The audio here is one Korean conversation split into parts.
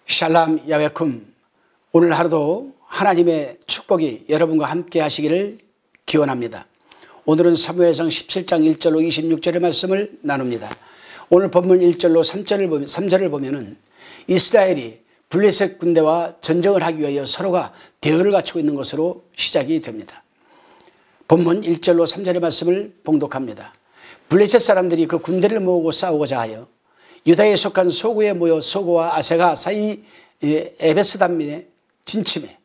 샬람 야베쿰. 오늘 하루도 하나님의 축복이 여러분과 함께 하시기를 기원합니다. 오늘은 사무엘상 17장 1절로 26절의 말씀을 나눕니다. 오늘 본문 1절로 3절을 보면은 이스라엘이 블레셋 군대와 전쟁을 하기 위하여 서로가 대열을 갖추고 있는 것으로 시작이 됩니다. 본문 1절로 3절의 말씀을 봉독합니다. 블레셋 사람들이 그 군대를 모으고 싸우고자 하여 유다에 속한 소구에 모여 소구와 아세가 사이 에베스담민에 진침해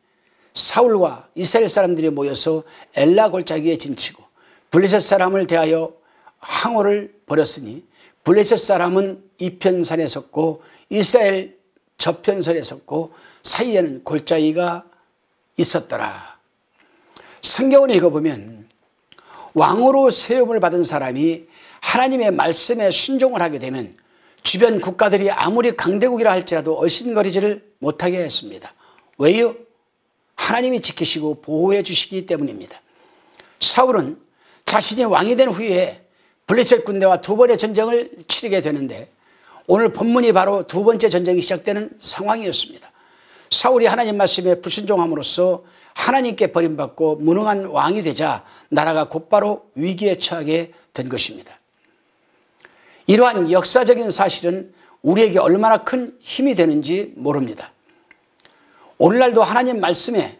사울과 이스라엘 사람들이 모여서 엘라 골짜기에 진치고 블레셋 사람을 대하여 항호를 벌였으니 블레셋 사람은 이편산에 섰고 이스라엘 저편산에 섰고 사이에는 골짜기가 있었더라. 성경을 읽어보면 왕으로 세움을 받은 사람이 하나님의 말씀에 순종을 하게 되면 주변 국가들이 아무리 강대국이라 할지라도 얼씬거리지를 못하게 했습니다. 왜요? 하나님이 지키시고 보호해 주시기 때문입니다. 사울은 자신이 왕이 된 후에 블레셋 군대와 두 번의 전쟁을 치르게 되는데 오늘 본문이 바로 두 번째 전쟁이 시작되는 상황이었습니다. 사울이 하나님 말씀에 불순종함으로써 하나님께 버림받고 무능한 왕이 되자 나라가 곧바로 위기에 처하게 된 것입니다. 이러한 역사적인 사실은 우리에게 얼마나 큰 힘이 되는지 모릅니다. 오늘날도 하나님 말씀에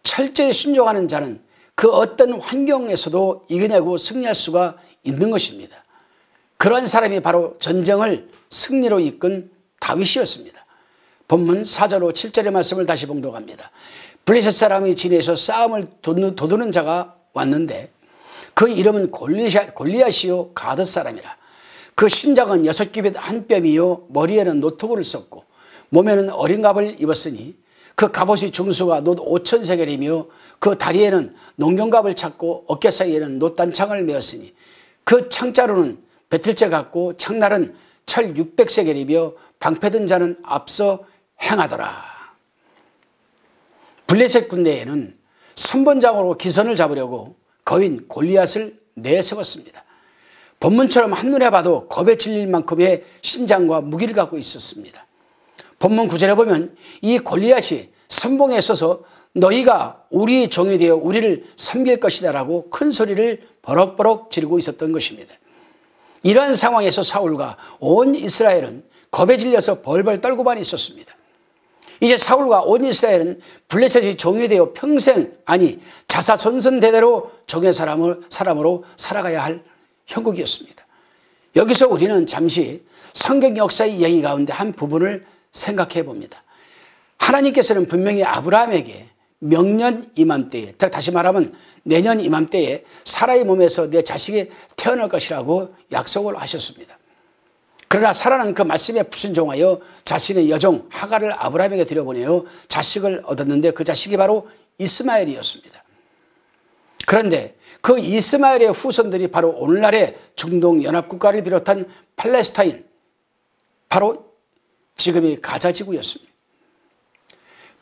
철저히 순종하는 자는 그 어떤 환경에서도 이겨내고 승리할 수가 있는 것입니다. 그러한 사람이 바로 전쟁을 승리로 이끈 다윗이었습니다. 본문 4절로 7절의 말씀을 다시 봉독합니다. 블레셋 사람이 진에서 싸움을 도두는 자가 왔는데 그 이름은 골리앗이요 가드 사람이라. 그 신장은 6규빗 한 뼘이요 머리에는 노토구를 썼고 몸에는 어린 갑을 입었으니 그 갑옷이 중수가 놋 5,000세겔이며 그 다리에는 농경갑을 찾고 어깨 사이에는 놋단창을 메었으니 그 창자루는 배틀째 같고 창날은 철 600세겔이며 방패든 자는 앞서 행하더라. 블레셋 군대에는 선번장으로 기선을 잡으려고 거인 골리앗을 내세웠습니다. 본문처럼 한눈에 봐도 겁에 질릴 만큼의 신장과 무기를 갖고 있었습니다. 본문 9절에 보면 이 골리앗이 선봉에 서서 너희가 우리 종이 되어 우리를 섬길 것이다 라고 큰 소리를 버럭버럭 지르고 있었던 것입니다. 이러한 상황에서 사울과 온 이스라엘은 겁에 질려서 벌벌 떨고만 있었습니다. 이제 사울과 온 이스라엘은 블레셋이 종이 되어 평생 아니 자사손손대대로 종의 사람으로 살아가야 할 형국이었습니다. 여기서 우리는 잠시 성경 역사의 이야기 가운데 한 부분을 생각해 봅니다. 하나님께서는 분명히 아브라함에게 명년 이맘때에, 다시 말하면 내년 이맘때에 사라의 몸에서 내 자식이 태어날 것이라고 약속을 하셨습니다. 그러나 사라는 그 말씀에 불순종하여 자신의 여종 하갈을 아브라함에게 들여보내어 자식을 얻었는데 그 자식이 바로 이스마엘이었습니다. 그런데 그 이스마엘의 후손들이 바로 오늘날의 중동 연합국가를 비롯한 팔레스타인, 바로 지금의 가자 지구였습니다.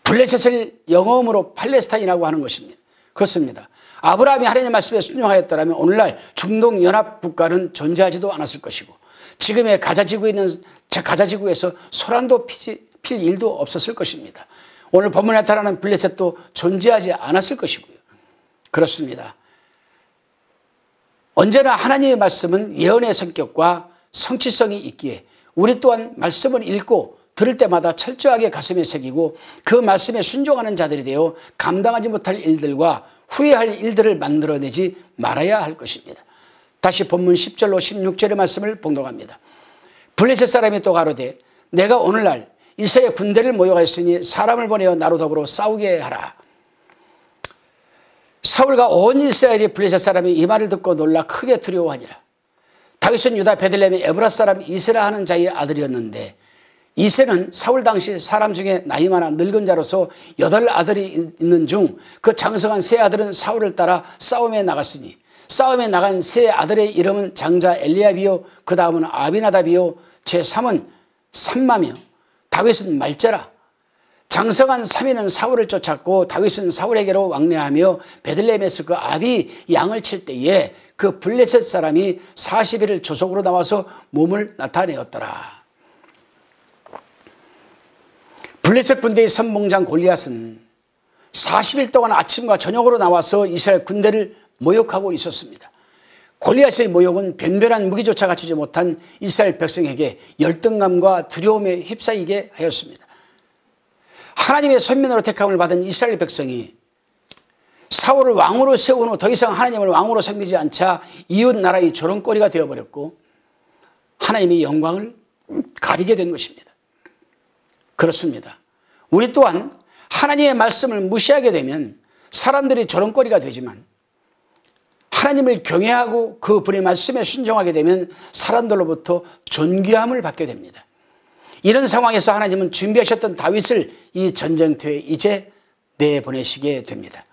블레셋을 영어음으로 팔레스타인이라고 하는 것입니다. 그렇습니다. 아브라함이 하나님의 말씀에 순종하였더라면 오늘날 중동 연합국가는 존재하지도 않았을 것이고 지금의 가자 지구에 있는 가자 지구에서 소란도 필 일도 없었을 것입니다. 오늘 본문에 나타나는 블레셋도 존재하지 않았을 것이고요. 그렇습니다. 언제나 하나님의 말씀은 예언의 성격과 성취성이 있기에 우리 또한 말씀을 읽고 들을 때마다 철저하게 가슴에 새기고 그 말씀에 순종하는 자들이 되어 감당하지 못할 일들과 후회할 일들을 만들어내지 말아야 할 것입니다. 다시 본문 10절로 16절의 말씀을 봉독합니다. 블레셋 사람이 또 가로되 내가 오늘날 이스라엘 군대를 모여가있으니 사람을 보내어 나로 더불어 싸우게 하라. 사울과 온 이스라엘이 블레셋 사람이 이 말을 듣고 놀라 크게 두려워하니라. 다윗은 유다 베들레헴의 에브라 사람 이세라 하는 자의 아들이었는데 이세는 사울 당시 사람 중에 나이 많아 늙은 자로서 8 아들이 있는 중 그 장성한 세 아들은 사울을 따라 싸움에 나갔으니 싸움에 나간 세 아들의 이름은 장자 엘리압이요 그 다음은 아비나답이요 제3은 삼마며 다윗은 말제라. 장성한 3인은 사울을 쫓았고 다윗은 사울에게로 왕래하며 베들레헴에서 그 아비 양을 칠 때에 그 블레셋 사람이 40일을 조속으로 나와서 몸을 나타내었더라. 블레셋 군대의 선봉장 골리앗은 40일 동안 아침과 저녁으로 나와서 이스라엘 군대를 모욕하고 있었습니다. 골리앗의 모욕은 변변한 무기조차 갖추지 못한 이스라엘 백성에게 열등감과 두려움에 휩싸이게 하였습니다. 하나님의 선민으로 택함을 받은 이스라엘 백성이 사울을 왕으로 세운 후 더 이상 하나님을 왕으로 섬기지 않자 이웃 나라의 조롱거리가 되어버렸고 하나님의 영광을 가리게 된 것입니다. 그렇습니다. 우리 또한 하나님의 말씀을 무시하게 되면 사람들이 조롱거리가 되지만 하나님을 경외하고 그 분의 말씀에 순종하게 되면 사람들로부터 존귀함을 받게 됩니다. 이런 상황에서 하나님은 준비하셨던 다윗을 이 전쟁터에 이제 내보내시게 됩니다.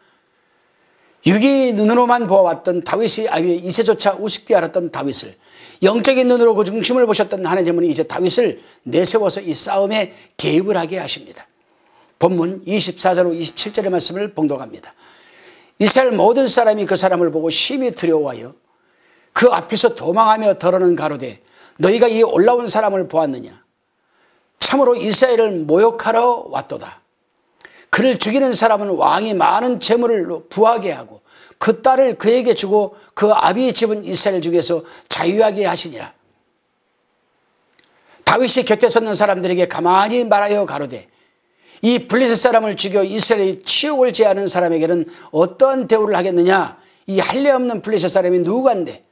육의 눈으로만 보아왔던 다윗의 아비의 이세조차 우습게 알았던 다윗을 영적인 눈으로 그 중심을 보셨던 하나님은 이제 다윗을 내세워서 이 싸움에 개입을 하게 하십니다. 본문 24절로 27절의 말씀을 봉독합니다. 이스라엘 모든 사람이 그 사람을 보고 심히 두려워하여 그 앞에서 도망하며 더러는 가로되 너희가 이 올라온 사람을 보았느냐? 참으로 이스라엘을 모욕하러 왔도다. 그를 죽이는 사람은 왕이 많은 재물을 부하게 하고 그 딸을 그에게 주고 그 아비의 집은 이스라엘 중에서 자유하게 하시니라. 다윗이 곁에 섰는 사람들에게 가만히 말하여 가로되 이 블레셋 사람을 죽여 이스라엘의 치욕을 제하는 사람에게는 어떠한 대우를 하겠느냐? 이 할례 없는 블레셋 사람이 누구간데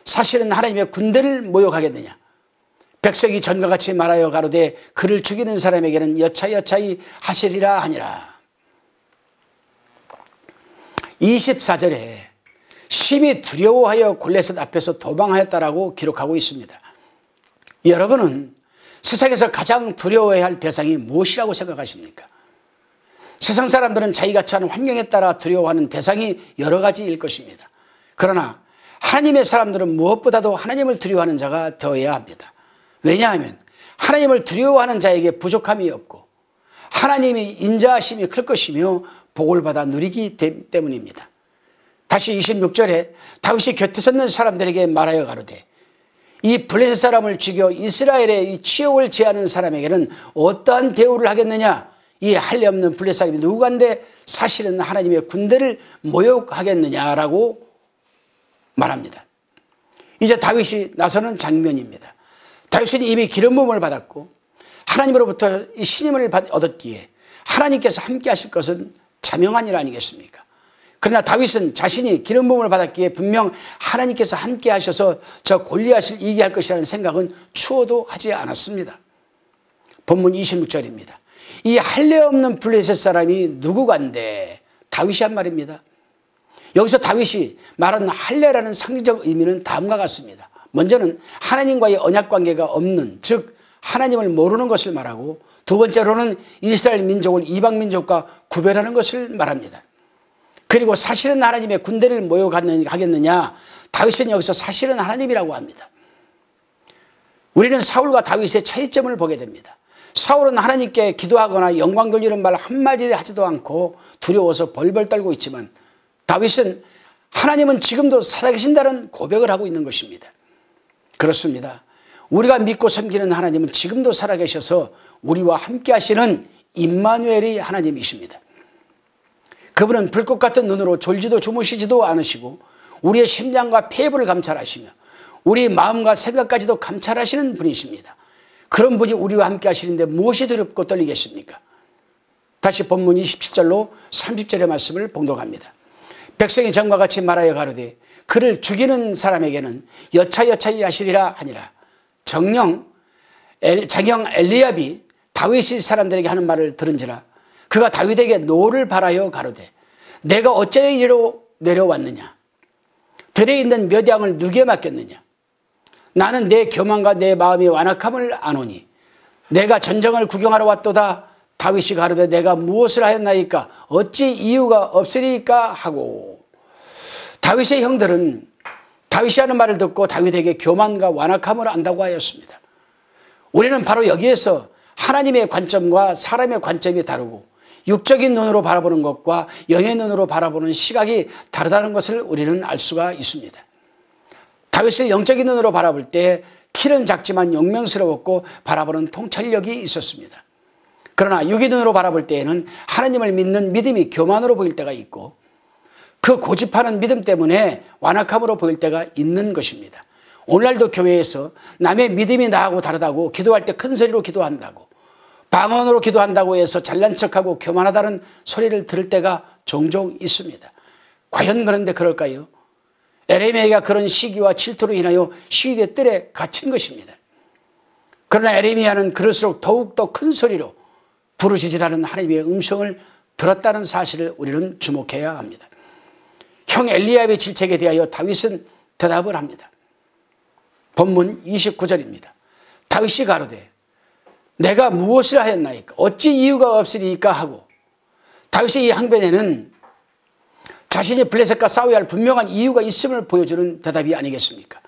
사실은 하나님의 군대를 모욕하겠느냐? 백성이 전과 같이 말하여 가로되 그를 죽이는 사람에게는 여차여차히 하시리라 하니라. 24절에 심히 두려워하여 골리앗 앞에서 도망하였다라고 기록하고 있습니다. 여러분은 세상에서 가장 두려워해야 할 대상이 무엇이라고 생각하십니까? 세상 사람들은 자기가 처한 환경에 따라 두려워하는 대상이 여러 가지일 것입니다. 그러나 하나님의 사람들은 무엇보다도 하나님을 두려워하는 자가 되어야 합니다. 왜냐하면 하나님을 두려워하는 자에게 부족함이 없고 하나님의 인자하심이 클 것이며 복을 받아 누리기 때문입니다. 다시 26절에 다윗이 곁에 섰는 사람들에게 말하여 가로되 이 블레셋 사람을 죽여 이스라엘의 이 치욕을 제하는 사람에게는 어떠한 대우를 하겠느냐? 이 할례 없는 블레셋 사람이 누구간데 사실은 하나님의 군대를 모욕하겠느냐라고 말합니다. 이제 다윗이 나서는 장면입니다. 다윗은 이미 기름 부음을 받았고 하나님으로부터 이 신임을 얻었기에 하나님께서 함께 하실 것은 자명한 일 아니겠습니까? 그러나 다윗은 자신이 기름 부음을 받았기에 분명 하나님께서 함께 하셔서 저 골리앗을 이기게 할 것이라는 생각은 추호도 하지 않았습니다. 본문 26절입니다. 이 할례 없는 블레셋 사람이 누구간데 다윗이 한 말입니다. 여기서 다윗이 말하는 할례라는 상징적 의미는 다음과 같습니다. 먼저는 하나님과의 언약관계가 없는, 즉 하나님을 모르는 것을 말하고 두 번째로는 이스라엘 민족을 이방 민족과 구별하는 것을 말합니다. 그리고 사실은 하나님의 군대를 모욕하겠느냐? 다윗은 여기서 사실은 하나님이라고 합니다. 우리는 사울과 다윗의 차이점을 보게 됩니다. 사울은 하나님께 기도하거나 영광 돌리는 말 한마디 하지도 않고 두려워서 벌벌 떨고 있지만 다윗은 하나님은 지금도 살아계신다는 고백을 하고 있는 것입니다. 그렇습니다. 우리가 믿고 섬기는 하나님은 지금도 살아계셔서 우리와 함께 하시는 임마누엘의 하나님이십니다. 그분은 불꽃 같은 눈으로 졸지도 주무시지도 않으시고 우리의 심장과 폐부를 감찰하시며 우리의 마음과 생각까지도 감찰하시는 분이십니다. 그런 분이 우리와 함께 하시는데 무엇이 두렵고 떨리겠습니까? 다시 본문 27절로 30절의 말씀을 봉독합니다. 백성이 전과 같이 말하여 가로되 그를 죽이는 사람에게는 여차여차히 하시리라 하니라. 장형 엘리압이 다윗의 사람들에게 하는 말을 들은지라 그가 다윗에게 노를 바라여 가로되 내가 어찌 이리로 내려왔느냐? 들에 있는 몇 양을 누구에 맡겼느냐? 나는 내 교만과 내 마음의 완악함을 아노니 내가 전쟁을 구경하러 왔도다. 다윗이 가로되 내가 무엇을 하였나이까? 어찌 이유가 없으리까? 하고 다윗의 형들은 다윗이 하는 말을 듣고 다윗에게 교만과 완악함을 안다고 하였습니다. 우리는 바로 여기에서 하나님의 관점과 사람의 관점이 다르고 육적인 눈으로 바라보는 것과 영의 눈으로 바라보는 시각이 다르다는 것을 우리는 알 수가 있습니다. 다윗을 영적인 눈으로 바라볼 때 키는 작지만 용맹스러웠고 바라보는 통찰력이 있었습니다. 그러나 유기눈으로 바라볼 때에는 하나님을 믿는 믿음이 교만으로 보일 때가 있고 그 고집하는 믿음 때문에 완악함으로 보일 때가 있는 것입니다. 오늘날도 교회에서 남의 믿음이 나하고 다르다고 기도할 때 큰 소리로 기도한다고 방언으로 기도한다고 해서 잘난 척하고 교만하다는 소리를 들을 때가 종종 있습니다. 과연 그런데 그럴까요? 에레미야가 그런 시기와 질투로 인하여 시위대 뜰에 갇힌 것입니다. 그러나 에레미야는 그럴수록 더욱더 큰 소리로 부르짖으라는 하나님의 음성을 들었다는 사실을 우리는 주목해야 합니다. 형 엘리압의 질책에 대하여 다윗은 대답을 합니다. 본문 29절입니다. 다윗이 가로되 내가 무엇을 하였나이까 어찌 이유가 없으리까 하고 다윗의 이 항변에는 자신이 블레셋과 싸워야 할 분명한 이유가 있음을 보여주는 대답이 아니겠습니까?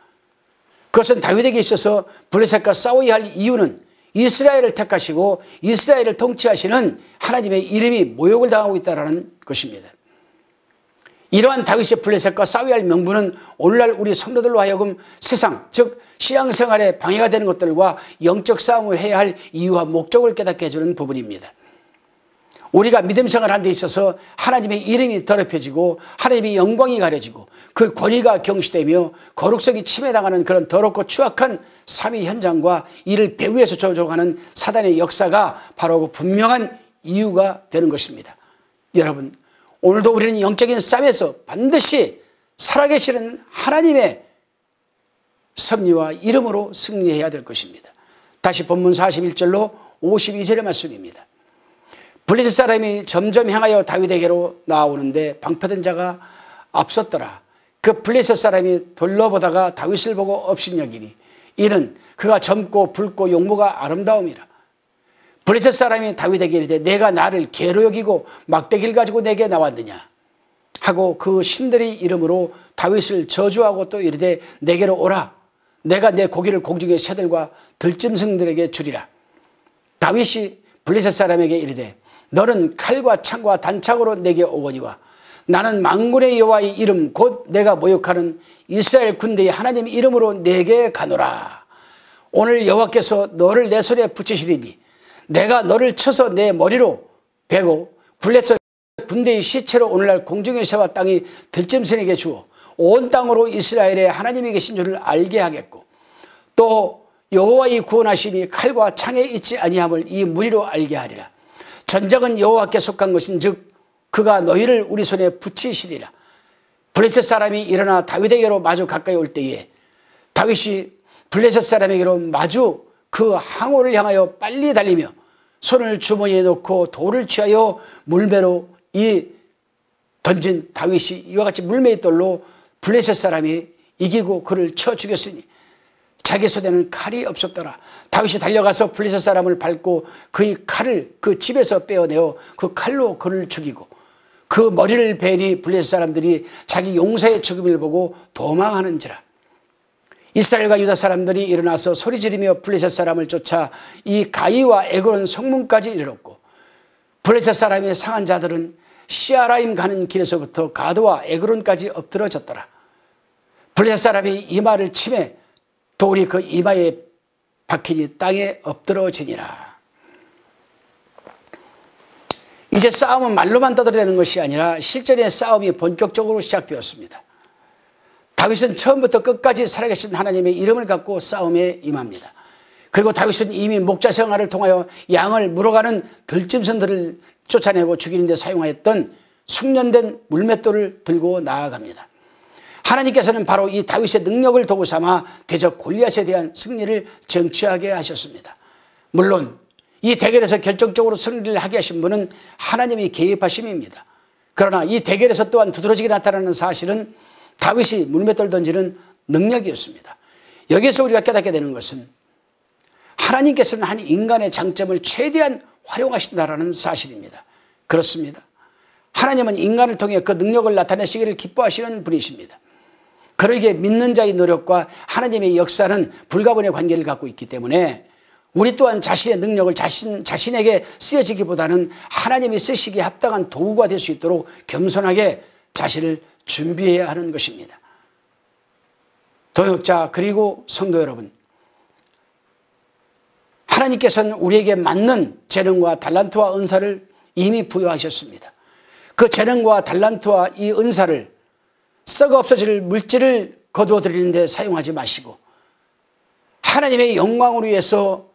그것은 다윗에게 있어서 블레셋과 싸워야 할 이유는 이스라엘을 택하시고 이스라엘을 통치하시는 하나님의 이름이 모욕을 당하고 있다는 것입니다. 이러한 다윗의 블레셋과 싸워야 할 명분은 오늘날 우리 성도들로 하여금 세상 즉 신앙생활에 방해가 되는 것들과 영적 싸움을 해야 할 이유와 목적을 깨닫게 해주는 부분입니다. 우리가 믿음 생활하는 데 있어서 하나님의 이름이 더럽혀지고 하나님의 영광이 가려지고 그 권위가 경시되며 거룩성이 침해당하는 그런 더럽고 추악한 삶의 현장과 이를 배후에서 조종하는 사단의 역사가 바로 그 분명한 이유가 되는 것입니다. 여러분, 오늘도 우리는 영적인 싸움에서 반드시 살아계시는 하나님의 섭리와 이름으로 승리해야 될 것입니다. 다시 본문 41절로 52절의 말씀입니다. 블레셋 사람이 점점 향하여 다윗에게로 나오는데 방패든 자가 앞섰더라. 그 블레셋 사람이 둘러보다가 다윗을 보고 업신여기니 이는 그가 젊고 붉고 용모가 아름다움이라. 블레셋 사람이 다윗에게 이르되 내가 나를 개로 여기고 막대기를 가지고 내게 나왔느냐 하고 그 신들의 이름으로 다윗을 저주하고 또 이르되 내게로 오라. 내가 내 고기를 공중의 새들과 들짐승들에게 주리라. 다윗이 블레셋 사람에게 이르되 너는 칼과 창과 단창으로 내게 오거니와 나는 만군의 여호와의 이름 곧 내가 모욕하는 이스라엘 군대의 하나님 이름으로 내게 가노라. 오늘 여호와께서 너를 내 손에 붙이시리니 내가 너를 쳐서 내 머리로 베고 블레셋 군대의 시체로 오늘날 공중의 새와 땅이 들짐승에게 주어 온 땅으로 이스라엘의 하나님이 계신 줄을 알게 하겠고 또 여호와의 구원하심이 칼과 창에 있지 아니함을 이 무리로 알게 하리라. 전쟁은 여호와께 속한 것인즉 그가 너희를 우리 손에 붙이시리라. 블레셋 사람이 일어나 다윗에게로 마주 가까이 올 때에 다윗이 블레셋 사람에게로 마주 그 항우를 향하여 빨리 달리며 손을 주머니에 넣고 돌을 취하여 물매로 이 던진 다윗이 이와 같이 물매의 돌로 블레셋 사람이 이기고 그를 쳐 죽였으니 자기 손에는 칼이 없었더라. 다윗이 달려가서 블레셋 사람을 밟고 그의 칼을 그 집에서 빼어내어 그 칼로 그를 죽이고 그 머리를 베니 블레셋 사람들이 자기 용사의 죽음을 보고 도망하는지라. 이스라엘과 유다 사람들이 일어나서 소리지르며 블레셋 사람을 쫓아 이 가이와 에그론 성문까지 이르렀고 블레셋 사람의 상한 자들은 시아라임 가는 길에서부터 가드와 에그론까지 엎드러졌더라. 블레셋 사람이 이마를 치매 돌이 그 이마에 박히니 땅에 엎드러지니라. 이제 싸움은 말로만 떠들어대는 것이 아니라 실전의 싸움이 본격적으로 시작되었습니다. 다윗은 처음부터 끝까지 살아계신 하나님의 이름을 갖고 싸움에 임합니다. 그리고 다윗은 이미 목자 생활을 통하여 양을 물어가는 들짐승들을 쫓아내고 죽이는 데 사용하였던 숙련된 물맷돌을 들고 나아갑니다. 하나님께서는 바로 이 다윗의 능력을 도구 삼아 대적 골리앗에 대한 승리를 쟁취하게 하셨습니다. 물론 이 대결에서 결정적으로 승리를 하게 하신 분은 하나님이 개입하심입니다. 그러나 이 대결에서 또한 두드러지게 나타나는 사실은 다윗이 물맷돌 던지는 능력이었습니다. 여기에서 우리가 깨닫게 되는 것은 하나님께서는 한 인간의 장점을 최대한 활용하신다는 사실입니다. 그렇습니다. 하나님은 인간을 통해 그 능력을 나타내시기를 기뻐하시는 분이십니다. 그러기에 믿는 자의 노력과 하나님의 역사는 불가분의 관계를 갖고 있기 때문에 우리 또한 자신의 능력을 자신에게 쓰여지기보다는 하나님이 쓰시기에 합당한 도구가 될 수 있도록 겸손하게 자신을 준비해야 하는 것입니다. 동역자 그리고 성도 여러분, 하나님께서는 우리에게 맞는 재능과 달란트와 은사를 이미 부여하셨습니다. 그 재능과 달란트와 이 은사를 썩어 없어질 물질을 거두어 드리는 데 사용하지 마시고 하나님의 영광을 위해서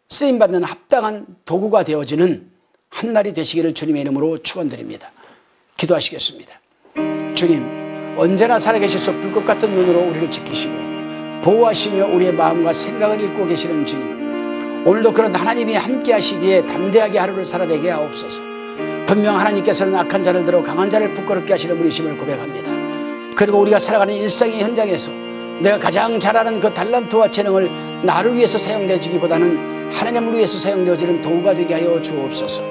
쓰임받는 합당한 도구가 되어지는 한날이 되시기를 주님의 이름으로 축원드립니다. 기도하시겠습니다. 주님, 언제나 살아계셔서 불꽃 같은 눈으로 우리를 지키시고 보호하시며 우리의 마음과 생각을 읽고 계시는 주님, 오늘도 그런 하나님이 함께 하시기에 담대하게 하루를 살아내게 하옵소서. 분명 하나님께서는 악한 자를 들어 강한 자를 부끄럽게 하시는 분이심을 고백합니다. 그리고 우리가 살아가는 일상의 현장에서 내가 가장 잘하는 그 달란트와 재능을 나를 위해서 사용되어지기보다는 하나님을 위해서 사용되어지는 도구가 되게 하여 주옵소서.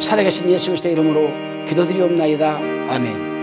살아계신 예수 그리스도의 이름으로 기도드리옵나이다. 아멘.